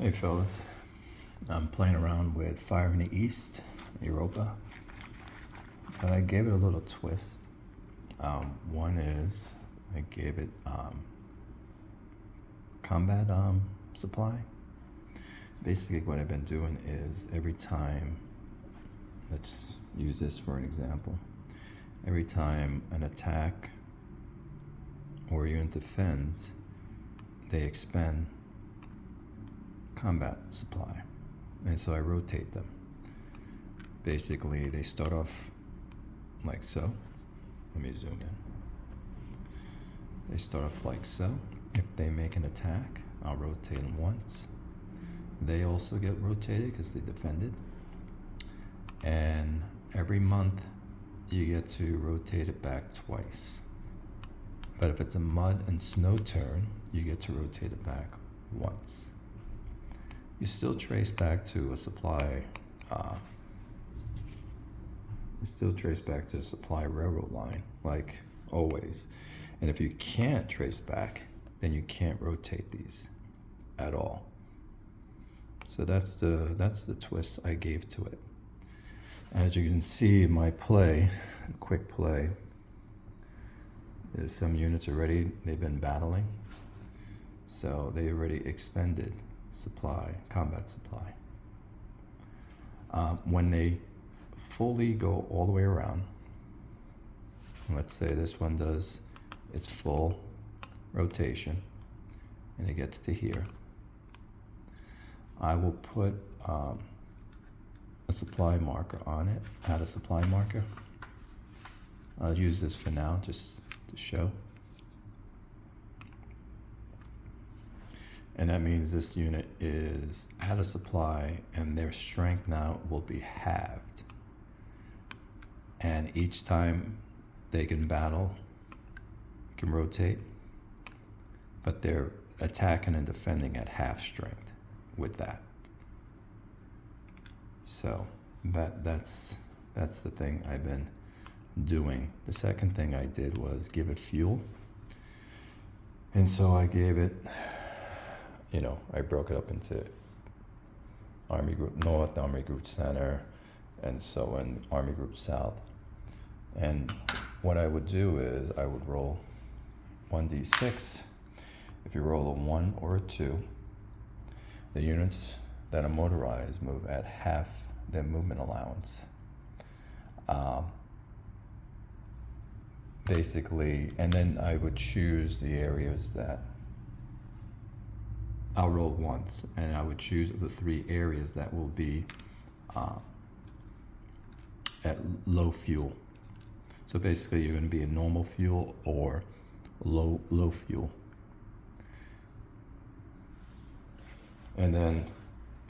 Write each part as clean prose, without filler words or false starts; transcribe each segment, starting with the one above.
Hey fellas, I'm playing around with Fire in the East, Europa, but I gave it a little twist. One is I gave it combat supply. Basically, what I've been doing is every time, let's use this for an example, every time an attack or unit defends, they expend combat supply, and so I rotate them. Basically, they start off like so. Let me zoom in. They start off like so. If they make an attack, I'll rotate them once. They also get rotated because they defended. And every month, you get to rotate it back twice. But if it's a mud and snow turn, you get to rotate it back once. You still trace back to a supply. You still trace back to a supply railroad line, like always. And if you can't trace back, then you can't rotate these at all. So that's the twist I gave to it. As you can see in my play, a quick play, there's some units already, they've been battling. So they already expended supply, combat supply. When they fully go all the way around, let's say this one does its full rotation and it gets to here, I will put a supply marker on it, add a supply marker. I'll use this for now just to show. And that means this unit is out of supply and their strength now will be halved. And each time they can battle, can rotate, but they're attacking and defending at half strength with that. So that's the thing I've been doing. The second thing I did was give it fuel. And so I gave it, I broke it up into Army Group North, Army Group Center, and so in Army Group South. And what I would do is I would roll 1d6. If you roll a 1 or a 2, the units that are motorized move at half their movement allowance. Basically, and then I would choose the areas that I'll roll once, and I would choose the 3 areas that will be at low fuel. So basically, you're going to be in normal fuel or low fuel. And then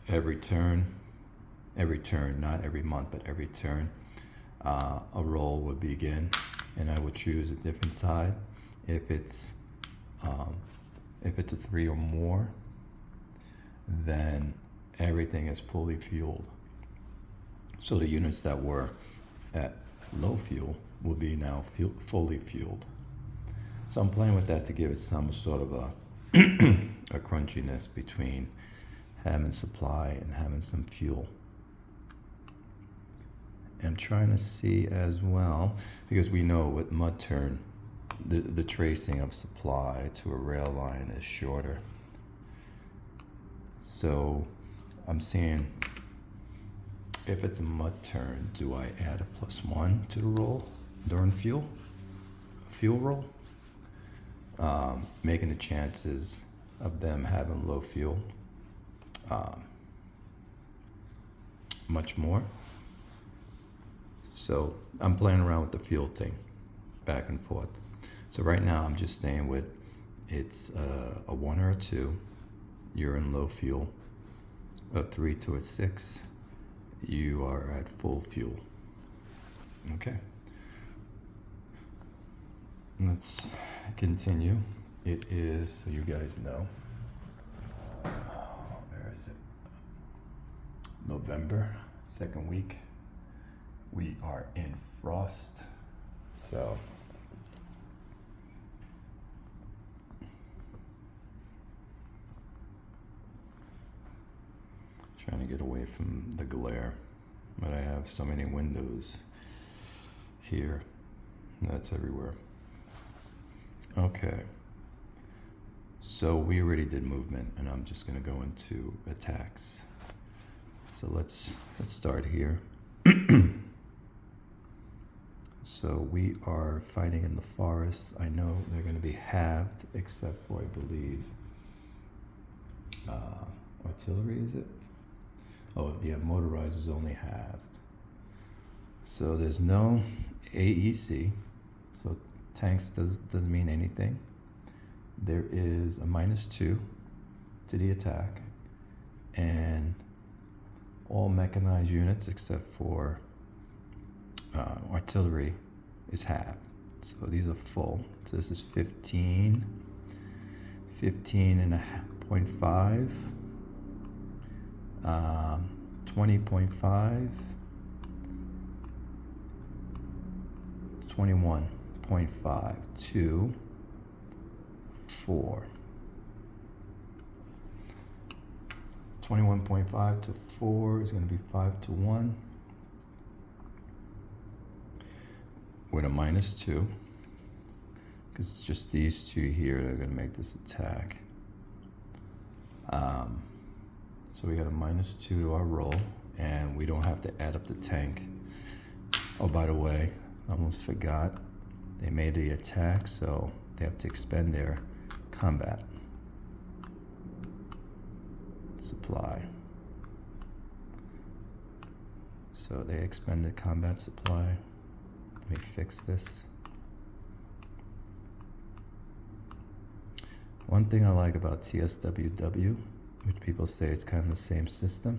every turn, not every month, but every turn, a roll would begin, and I would choose a different side. If it's a 3 or more, then everything is fully fueled. So the units that were at low fuel will be now fully fueled. So I'm playing with that to give it some sort of a crunchiness between having supply and having some fuel. I'm trying to see as well, because we know with mud turn, the tracing of supply to a rail line is shorter. So I'm seeing if it's a mud turn, do I add a +1 to the roll during fuel roll? Making the chances of them having low fuel much more. So I'm playing around with the fuel thing, back and forth. So right now I'm just staying with it's a 1 or a 2, you're in low fuel. A 3 to a 6, you are at full fuel. Okay. Let's continue. It is, so you guys know, where is it? November, 2nd week. We are in frost. So Trying to get away from the glare. But I have so many windows here. That's everywhere. Okay. So we already did movement, and I'm just going to go into attacks. So let's start here. So we are fighting in the forest. I know they're going to be halved, except for, I believe, artillery, is it? Oh, yeah, motorized is only halved. So there's no AEC, so tanks doesn't mean anything. There is a -2 to the attack, and all mechanized units except for artillery is halved. So these are full. So this is 15 and a half, 0.5, 20.5, 21.5 to 4. 21.5 to 4 is going to be 5 to 1 with a -2, because it's just these two here that are going to make this attack. So we got a -2 to our roll, and we don't have to add up the tank. Oh, by the way, I almost forgot. They made the attack, so they have to expend their combat supply. So they expended combat supply. Let me fix this. One thing I like about TSWW, which people say it's kind of the same system,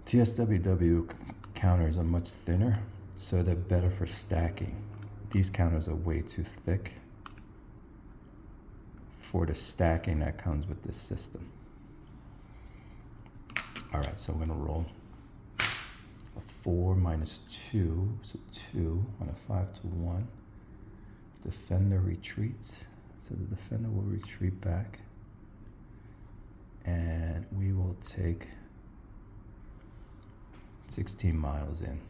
TSWW counters are much thinner, so they're better for stacking. These counters are way too thick for the stacking that comes with this system. All right, so I'm gonna roll a 4 -2, so 2 on a 5 to 1. Defender retreats, so the defender will retreat back, and we will take 16 miles in.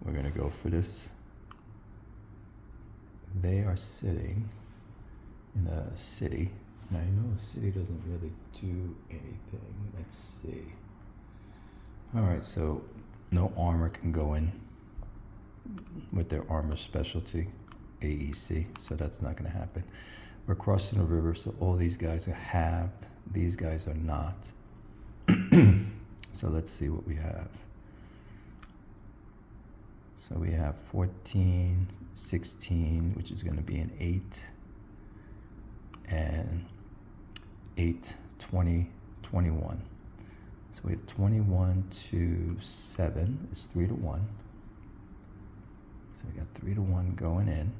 We're gonna go for this. They are sitting in a city. Now, you know, a city doesn't really do anything. Let's see. All right, so no armor can go in with their armor specialty, AEC, so that's not going to happen. We're crossing a river, so all these guys are halved. These guys are not. So let's see what we have. So we have 14, 16, which is going to be an 8, and 8, 20, 21. So we have 21 to 7 is 3 to 1. So we got 3 to 1 going in.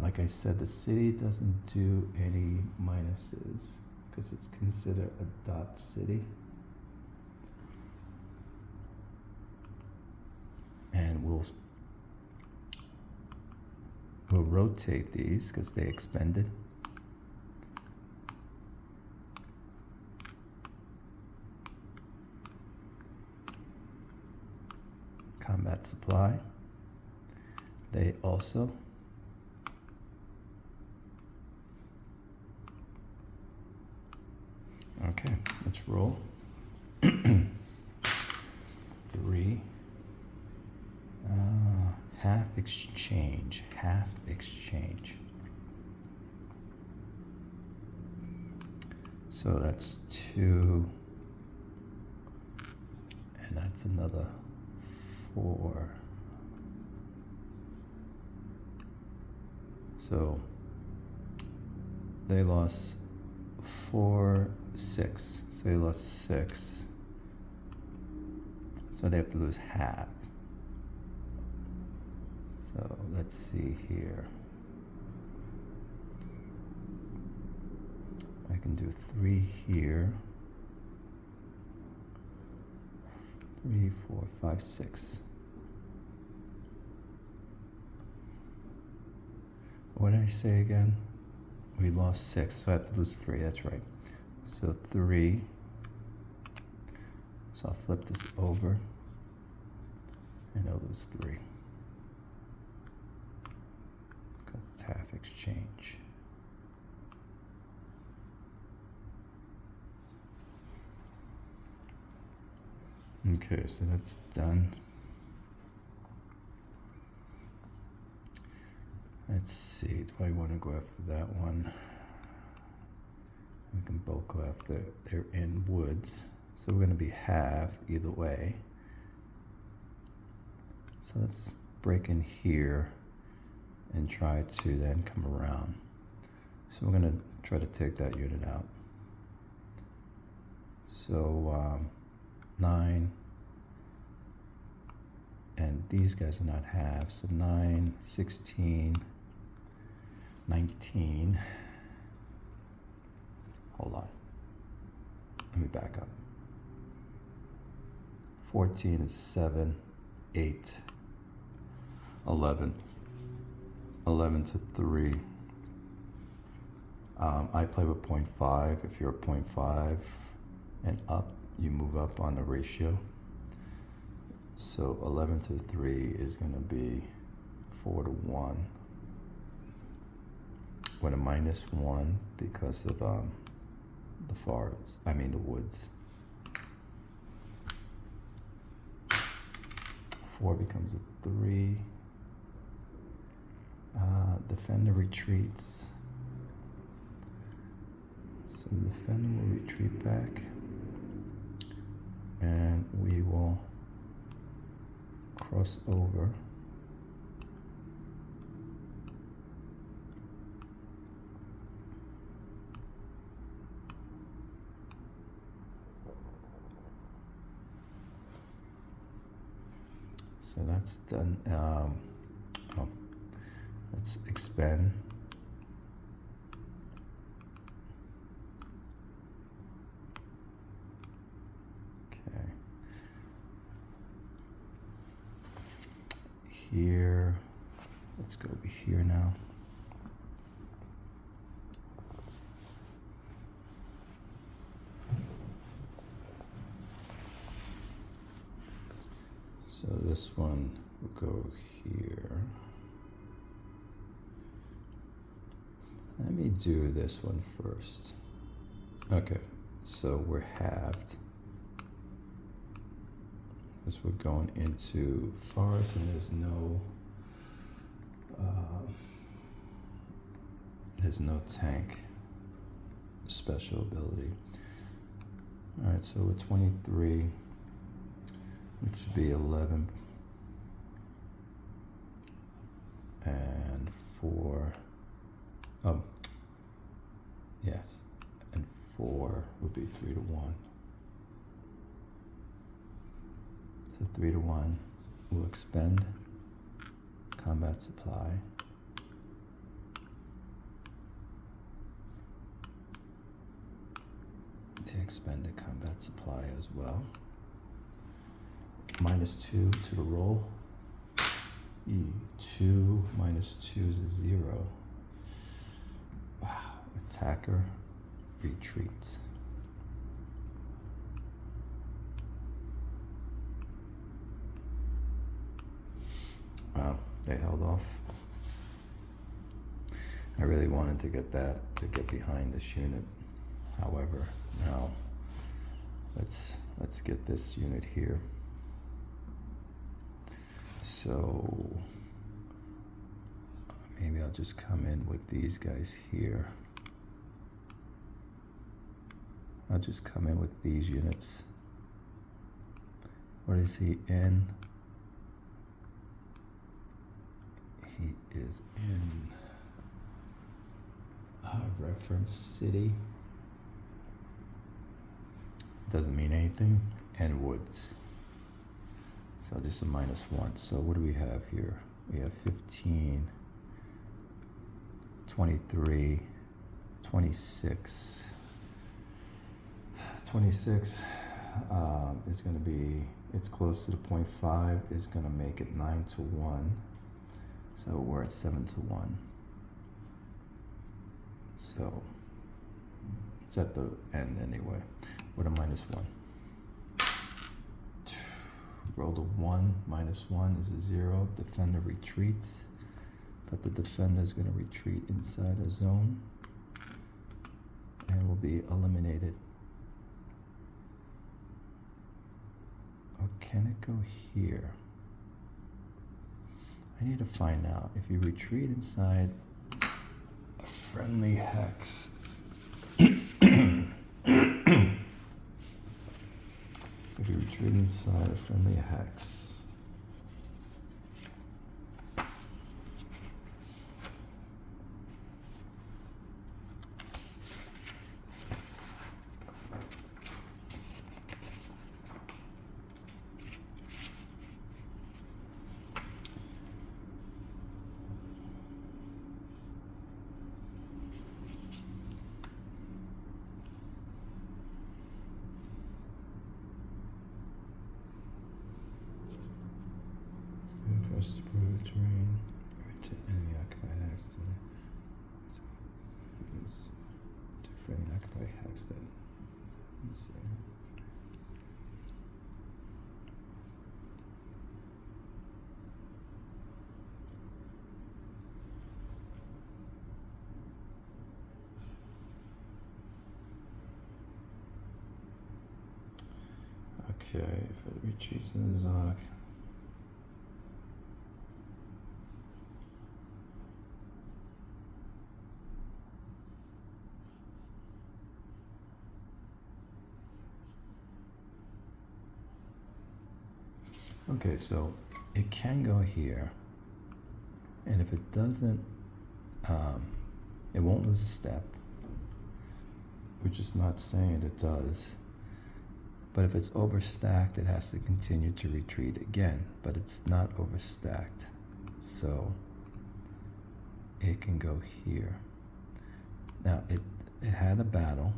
Like I said, the city doesn't do any minuses because it's considered a dot city. And we'll rotate these because they expended. Combat supply. They also. Okay, let's roll. 3. Half exchange. So that's 2, and that's another 4. So they lost 4, 6. So they lost 6. So they have to lose half. So let's see here. I can do 3 here. 3, 4, 5, 6. What did I say again? We lost 6, so I have to lose 3, that's right. So 3. So I'll flip this over, and I'll lose 3. Because it's half exchange. Okay, so that's done. Let's see, do I want to go after that one? We can both go after, they're in woods. So we're going to be halved either way. So let's break in here and try to then come around. So we're going to try to take that unit out. So 9, and these guys are not halves, so 9, 16, 19. Hold on. Let me back up. 14 is 7, 8, 11. 11 to 3. I play with 0.5. If you're 0.5 and up, you move up on the ratio. So 11 to 3 is going to be 4 to 1. With a -1 because of the forest, the woods. 4 becomes a 3. Defender retreats. So the defender will retreat back, and we will cross over. So that's done. Let's expand. Okay. Here, let's go over here now. So this one will go here. Let me do this one first. Okay, so we're halved. Because we're going into forest and there's no tank special ability. All right, so with 23, which should be 11 and 4. Oh, yes, and 4 would be 3 to 1. So 3 to 1 will expend combat supply. They expended combat supply as well. -2 to the roll. E2 -2 is a 0. Wow. Attacker retreats. Wow, they held off. I really wanted to get that, to get behind this unit. However, now let's get this unit here. So maybe I'll just come in with these guys here. I'll just come in with these units. What is he in? He is in reference city. Doesn't mean anything. And woods. So just a -1. So what do we have here? We have 15, 23, 26. 26 is going to be, it's close to the 0.5, is going to make it 9 to 1. So we're at 7 to 1. So it's at the end anyway, with a -1. Roll the 1, -1 is a 0. Defender retreats, but the defender is going to retreat inside a zone and will be eliminated. Or can it go here? I need to find out. If you retreat inside a friendly hex, if you retreat inside a friendly hex, across the border terrain, right to enemy occupied hex. It's a friendly occupied hex that. Let's see. Okay, if it retreats in the Zog. Okay, so it can go here, and if it doesn't, it won't lose a step, which is not saying it does. But if it's overstacked, it has to continue to retreat again, but it's not overstacked. So it can go here. Now it had a battle.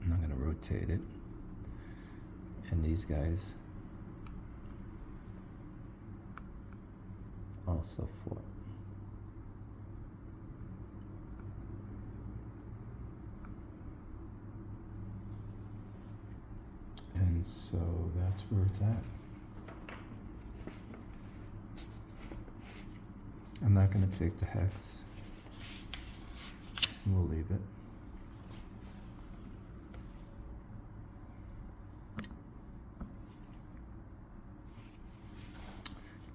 I'm not gonna rotate it. And these guys also fought. And so that's where it's at. I'm not going to take the hex. We'll leave it.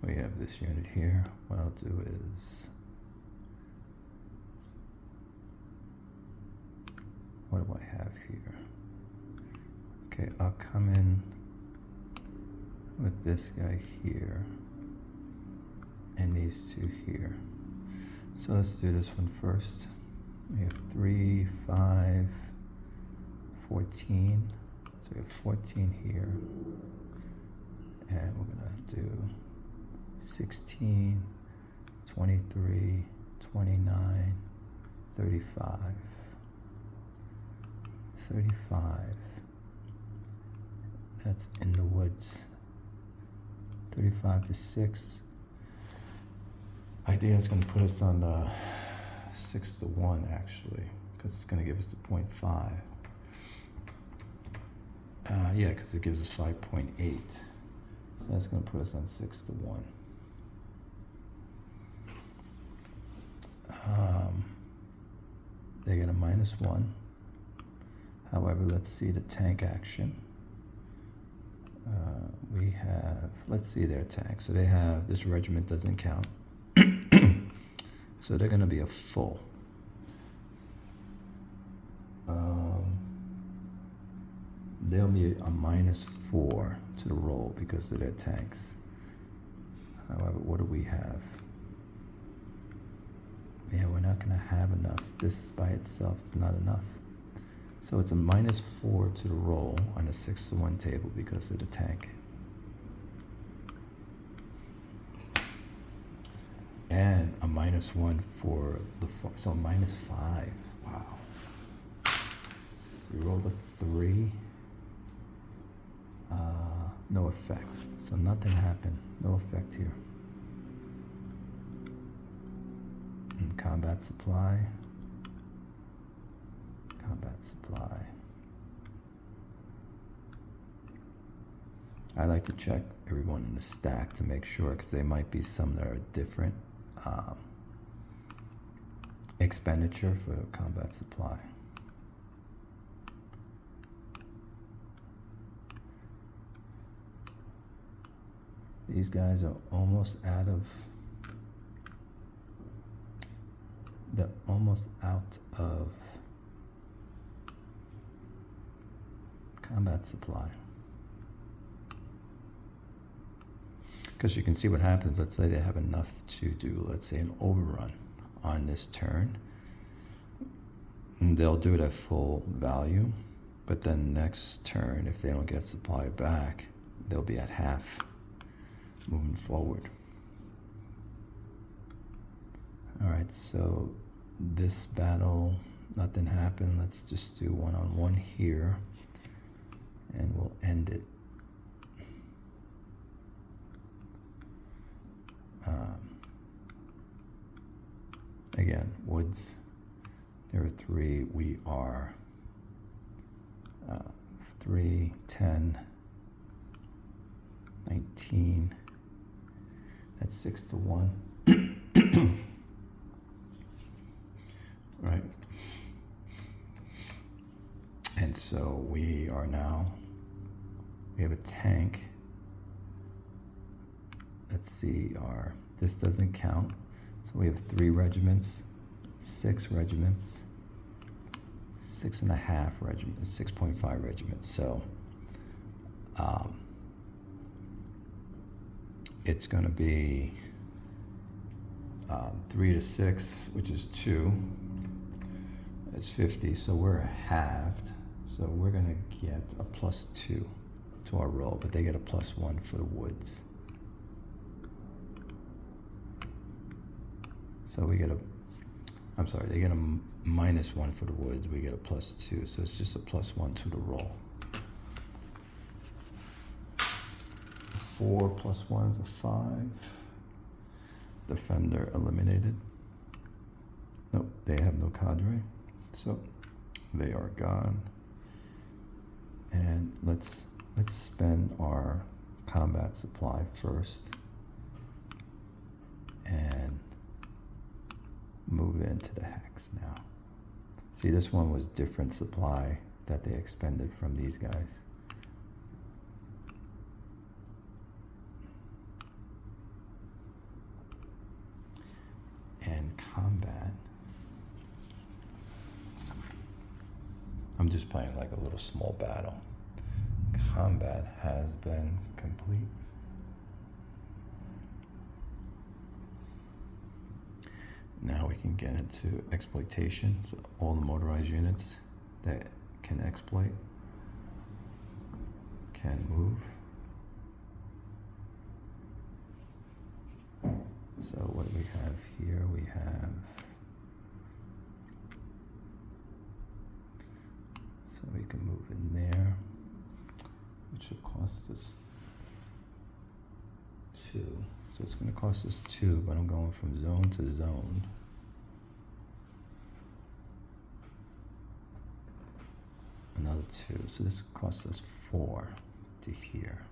We have this unit here. What I'll do is, what do I have here? Okay, I'll come in with this guy here and these two here. So let's do this one first. We have 3, 5, 14. So we have 14 here. And we're gonna do 16, 23, 29, 35, 35. That's in the woods. 35 to 6. Idea is going to put us on 6 to 1 actually, because it's going to give us the 0.5. Yeah, because it gives us 5.8. So that's going to put us on 6 to 1. They get a -1. However, let's see the tank action. We have, let's see their tank. So they have, this regiment doesn't count. So they're going to be a full. They'll be a -4 to the roll because of their tanks. However, what do we have? Yeah, we're not going to have enough. This by itself is not enough. So it's a -4 to the roll on a 6 to 1 table because of the tank. And a -1 for the, so -5. Wow. We rolled a 3. No effect. So nothing happened. No effect here. And combat supply. Combat supply. I like to check everyone in the stack to make sure, because there might be some that are different expenditure for combat supply. These guys are almost out of, they're almost out of combat supply. Because you can see what happens. Let's say they have enough to do, let's say, an overrun on this turn. And they'll do it at full value. But then next turn, if they don't get supply back, they'll be at half moving forward. All right, so this battle, nothing happened. Let's just do one-on-one here, and we'll end it. Again, woods, there are 3. We are 3, 10, 19. That's 6 to 1. Right. And so we are now, we have a tank. Let's see, this doesn't count. So we have 3 regiments, 6 regiments, 6.5 regiments, 6.5 regiments. So it's going to be 3 to 6, which is 2. It's 50, so we're halved. So we're going to get a +2 to our roll, but they get a +1 for the woods. So we get I'm sorry, they get a -1 for the woods. We get a +2, so it's just a +1 to the roll. 4 + 1 is a 5. Defender eliminated. Nope, they have no cadre, so they are gone. And let's spend our combat supply first and move into the hex now. See, this one was different supply that they expended from these guys. And combat, I'm just playing like a little small battle. Combat has been complete. Now we can get into exploitation. So all the motorized units that can exploit can move. So what do we have here? We have, so we can move in there, which will cost us 2. So it's going to cost us 2, but I'm going from zone to zone. Another 2, so this costs us 4 to here.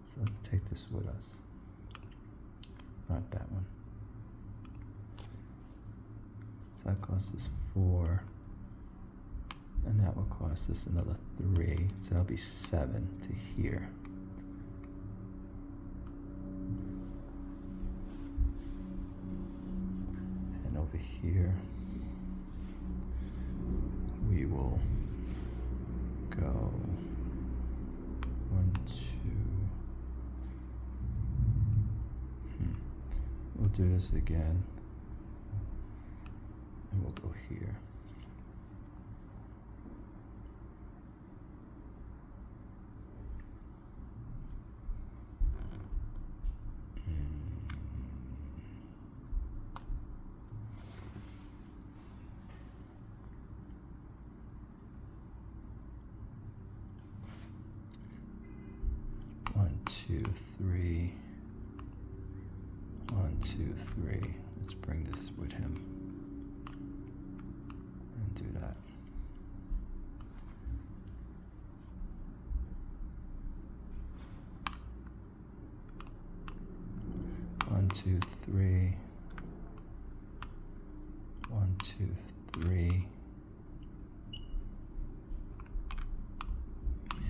So let's take this with us. Not that one. So that costs us 4. And that will cost us another 3. So that'll be 7 to here. And over here, we will go 1, 2. We'll do this again, and we'll go here. One, two, three. 1, 2, 3. Let's bring this with him. do that. One, two, three. 1, 2, 3.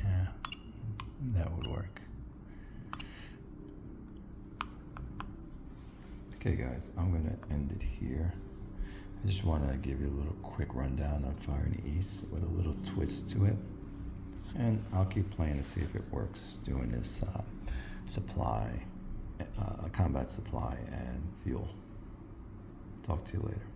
Yeah, that would work. Okay guys, I'm gonna end it here. I just want to give you a little quick rundown on Fire in the East with a little twist to it. And I'll keep playing to see if it works, doing this supply, combat supply and fuel. Talk to you later.